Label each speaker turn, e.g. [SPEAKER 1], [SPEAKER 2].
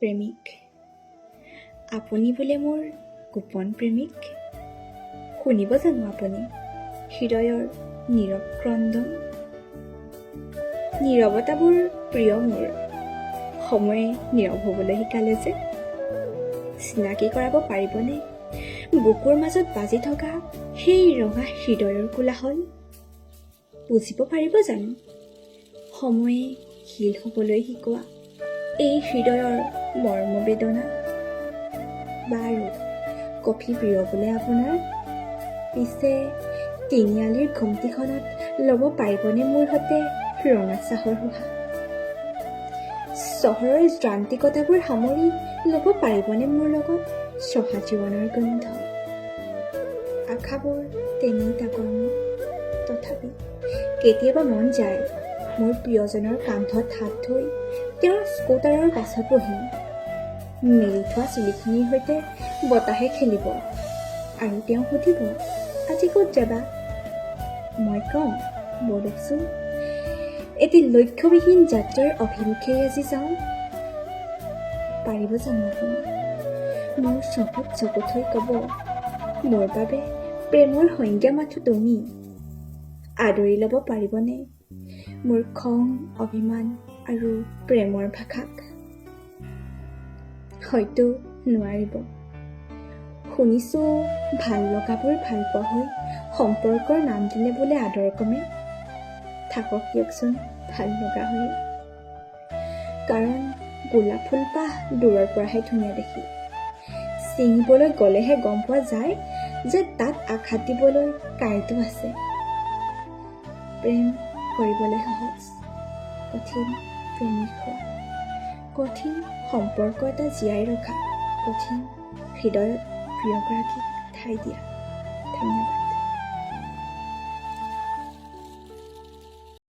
[SPEAKER 1] প্ৰেমিক। আপুনি বোলে মোৰ গোপন প্ৰেমিক। শুনিব জানো আপুনি হৃদয়ৰ নীৰৱ ক্ৰন্দন? নীৰৱতাবোৰ প্ৰিয় মোৰ, সময়ে নীৰৱ হ'বলৈ শিকালে যে। চিনাকি কৰাব পাৰিবনে বুকুৰ মাজত বাজি থকা সেই ৰঙা হৃদয়ৰ কোলাহল? বুজিব পাৰিব জানো সময়ে শিল হ'বলৈ শিকোৱা এই হৃদয়ৰ মৰ্মবেদনা? বাৰু কফি প্ৰিয় বোলে আপোনাৰ, পিছে তিনিআলিৰ ঘুমটিখনত ল'ব পাৰিবনে মোৰ সতে ৰঙা চাহৰ সুহা? চহৰৰ যান্ত্ৰিকতাবোৰ সামৰি ল'ব পাৰিবনে মোৰ লগত চহা জীৱনৰ গোন্ধ? আশাবোৰ তেনেই তাকৰ্ণ, তথাপি কেতিয়াবা মন যায় মোৰ প্ৰিয়জনৰ কান্ধত হাত থৈ তেওঁৰ স্কুটাৰৰ পাছত বহি মেলি থোৱা চুলিখিনিৰ সৈতে বতাহে খেলিব আৰু তেওঁ সুধিব, আজি ক'ত যাবা? মই কওঁ, বলকচোন এটি লক্ষ্যবিহীন যাত্ৰাৰ অভিমুখে আজি যাওঁ। পাৰিব জানো আপুনি মোৰ চকুত চকু থৈ ক'ব, মোৰ বাবে প্ৰেমৰ সংজ্ঞা মাথো তুমি? আদৰি ল'ব পাৰিবনে মোৰ খং, অভিমান আৰু প্ৰেমৰ ভাষাক? হয়তো নোৱাৰিব। শুনিছোঁ ভাল লগাবোৰ ভাল পোৱা হৈ সম্পৰ্কৰ নাম দিলে বোলে আদৰ কমে। থাকক দিয়কচোন ভাল লগা হৈ, কাৰণ গোলাপ ফুলপাহ দূৰৰ পৰাহে ধুনীয়া দেখি, ছিঙিবলৈ গ'লেহে গম পোৱা যায় যে তাত আঘাত দিবলৈ কাঁইটো আছে। প্ৰেম কৰিবলৈ সহজ, কঠিন প্ৰেমিক হোৱা, কঠিন সম্পৰ্ক এটা জীয়াই ৰখা, কঠিন হৃদয়ত প্ৰিয়গৰাকীক ঠাই দিয়া। ধন্যবাদ।